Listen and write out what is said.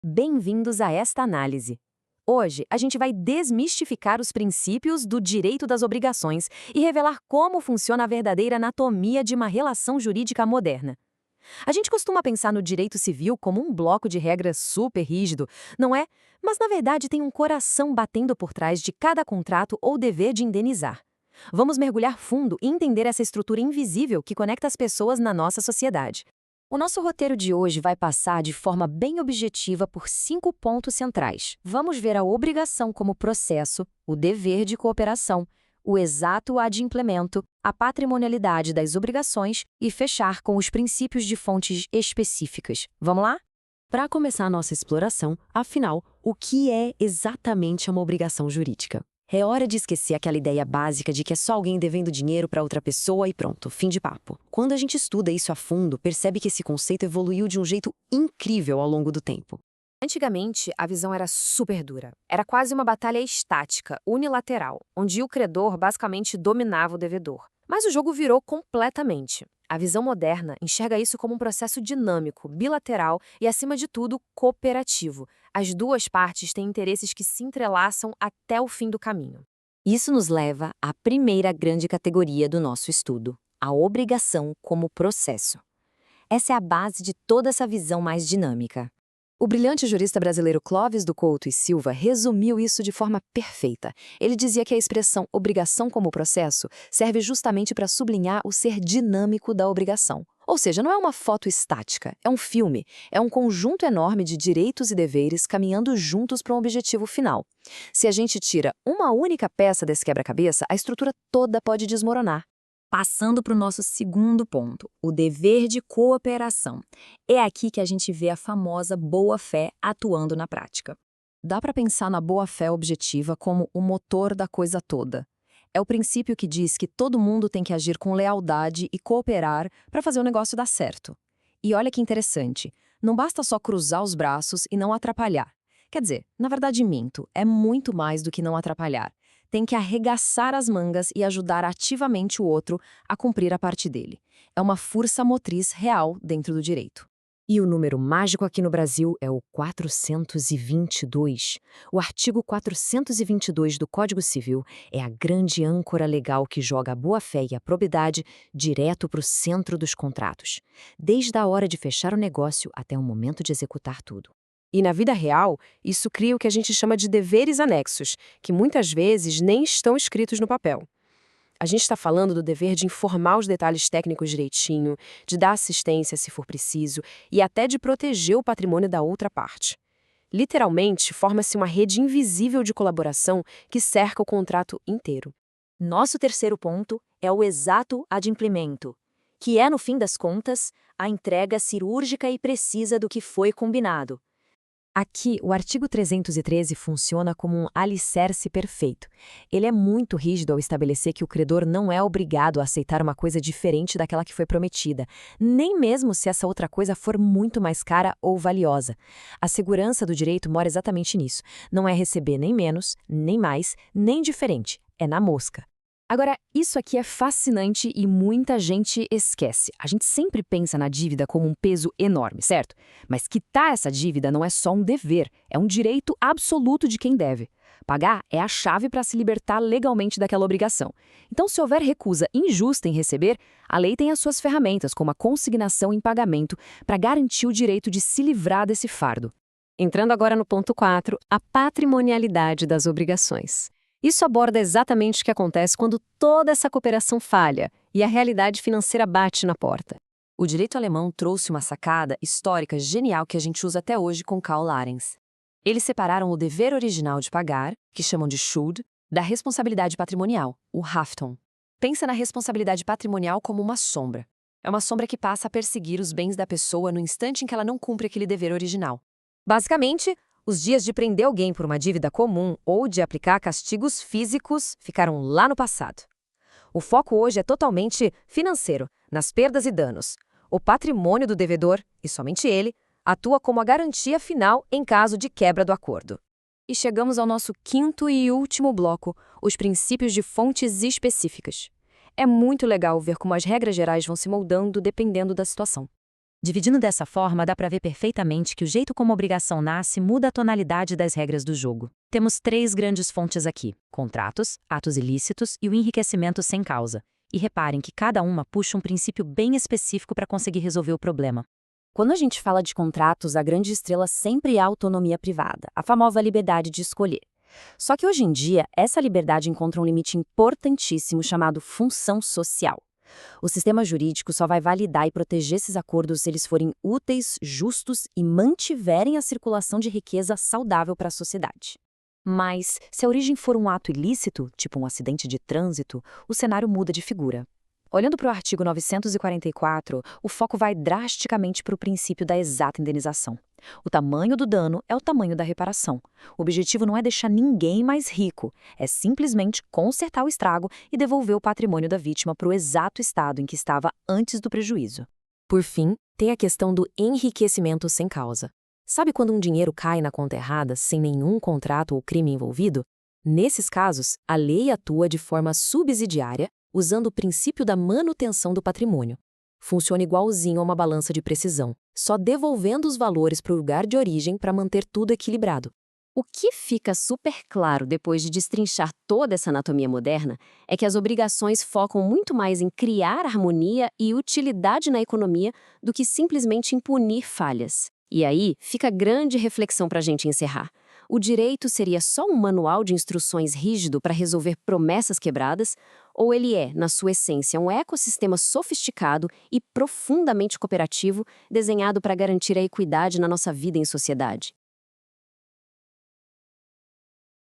Bem-vindos a esta análise. Hoje, a gente vai desmistificar os princípios do direito das obrigações e revelar como funciona a verdadeira anatomia de uma relação jurídica moderna. A gente costuma pensar no direito civil como um bloco de regras super rígido, não é? Mas, na verdade, tem um coração batendo por trás de cada contrato ou dever de indenizar. Vamos mergulhar fundo e entender essa estrutura invisível que conecta as pessoas na nossa sociedade. O nosso roteiro de hoje vai passar de forma bem objetiva por 5 pontos centrais. Vamos ver a obrigação como processo, o dever de cooperação, o exato adimplemento, a patrimonialidade das obrigações e fechar com os princípios de fontes específicas. Vamos lá? Para começar a nossa exploração, afinal, o que é exatamente uma obrigação jurídica? É hora de esquecer aquela ideia básica de que é só alguém devendo dinheiro para outra pessoa e pronto, fim de papo. Quando a gente estuda isso a fundo, percebe que esse conceito evoluiu de um jeito incrível ao longo do tempo. Antigamente, a visão era super dura. Era quase uma batalha estática, unilateral, onde o credor basicamente dominava o devedor. Mas o jogo virou completamente. A visão moderna enxerga isso como um processo dinâmico, bilateral e, acima de tudo, cooperativo. As duas partes têm interesses que se entrelaçam até o fim do caminho. Isso nos leva à primeira grande categoria do nosso estudo, a obrigação como processo. Essa é a base de toda essa visão mais dinâmica. O brilhante jurista brasileiro Clóvis do Couto e Silva resumiu isso de forma perfeita. Ele dizia que a expressão obrigação como processo serve justamente para sublinhar o ser dinâmico da obrigação. Ou seja, não é uma foto estática, é um filme, é um conjunto enorme de direitos e deveres caminhando juntos para um objetivo final. Se a gente tira uma única peça desse quebra-cabeça, a estrutura toda pode desmoronar. Passando para o nosso segundo ponto, o dever de cooperação. É aqui que a gente vê a famosa boa-fé atuando na prática. Dá para pensar na boa-fé objetiva como o motor da coisa toda. É o princípio que diz que todo mundo tem que agir com lealdade e cooperar para fazer o negócio dar certo. E olha que interessante, não basta só cruzar os braços e não atrapalhar. Quer dizer, na verdade minto, é muito mais do que não atrapalhar. Tem que arregaçar as mangas e ajudar ativamente o outro a cumprir a parte dele. É uma força motriz real dentro do direito. E o número mágico aqui no Brasil é o 422. O artigo 422 do Código Civil é a grande âncora legal que joga a boa-fé e a probidade direto para o centro dos contratos, desde a hora de fechar o negócio até o momento de executar tudo. E na vida real, isso cria o que a gente chama de deveres anexos, que muitas vezes nem estão escritos no papel. A gente está falando do dever de informar os detalhes técnicos direitinho, de dar assistência se for preciso e até de proteger o patrimônio da outra parte. Literalmente, forma-se uma rede invisível de colaboração que cerca o contrato inteiro. Nosso terceiro ponto é o exato adimplemento, que é, no fim das contas, a entrega cirúrgica e precisa do que foi combinado. Aqui, o artigo 313 funciona como um alicerce perfeito. Ele é muito rígido ao estabelecer que o credor não é obrigado a aceitar uma coisa diferente daquela que foi prometida, nem mesmo se essa outra coisa for muito mais cara ou valiosa. A segurança do direito mora exatamente nisso. Não é receber nem menos, nem mais, nem diferente. É na mosca. Agora, isso aqui é fascinante e muita gente esquece. A gente sempre pensa na dívida como um peso enorme, certo? Mas quitar essa dívida não é só um dever, é um direito absoluto de quem deve. Pagar é a chave para se libertar legalmente daquela obrigação. Então, se houver recusa injusta em receber, a lei tem as suas ferramentas, como a consignação em pagamento, para garantir o direito de se livrar desse fardo. Entrando agora no ponto 4, a patrimonialidade das obrigações. Isso aborda exatamente o que acontece quando toda essa cooperação falha e a realidade financeira bate na porta. O direito alemão trouxe uma sacada histórica genial que a gente usa até hoje com Karl Larens. Eles separaram o dever original de pagar, que chamam de Schuld, da responsabilidade patrimonial, o Haftung. Pensa na responsabilidade patrimonial como uma sombra. É uma sombra que passa a perseguir os bens da pessoa no instante em que ela não cumpre aquele dever original. Basicamente, os dias de prender alguém por uma dívida comum ou de aplicar castigos físicos ficaram lá no passado. O foco hoje é totalmente financeiro, nas perdas e danos. O patrimônio do devedor, e somente ele, atua como a garantia final em caso de quebra do acordo. E chegamos ao nosso quinto e último bloco, os princípios de fontes específicas. É muito legal ver como as regras gerais vão se moldando dependendo da situação. Dividindo dessa forma, dá para ver perfeitamente que o jeito como a obrigação nasce muda a tonalidade das regras do jogo. Temos três grandes fontes aqui: contratos, atos ilícitos e o enriquecimento sem causa. E reparem que cada uma puxa um princípio bem específico para conseguir resolver o problema. Quando a gente fala de contratos, a grande estrela sempre é a autonomia privada, a famosa liberdade de escolher. Só que hoje em dia, essa liberdade encontra um limite importantíssimo chamado função social. O sistema jurídico só vai validar e proteger esses acordos se eles forem úteis, justos e mantiverem a circulação de riqueza saudável para a sociedade. Mas, se a origem for um ato ilícito, tipo um acidente de trânsito, o cenário muda de figura. Olhando para o artigo 944, o foco vai drasticamente para o princípio da exata indenização. O tamanho do dano é o tamanho da reparação. O objetivo não é deixar ninguém mais rico, é simplesmente consertar o estrago e devolver o patrimônio da vítima para o exato estado em que estava antes do prejuízo. Por fim, tem a questão do enriquecimento sem causa. Sabe quando um dinheiro cai na conta errada, sem nenhum contrato ou crime envolvido? Nesses casos, a lei atua de forma subsidiária, usando o princípio da manutenção do patrimônio. Funciona igualzinho a uma balança de precisão, só devolvendo os valores para o lugar de origem para manter tudo equilibrado. O que fica super claro depois de destrinchar toda essa anatomia moderna é que as obrigações focam muito mais em criar harmonia e utilidade na economia do que simplesmente em punir falhas. E aí fica a grande reflexão para a gente encerrar. O direito seria só um manual de instruções rígido para resolver promessas quebradas? Ou ele é, na sua essência, um ecossistema sofisticado e profundamente cooperativo, desenhado para garantir a equidade na nossa vida em sociedade?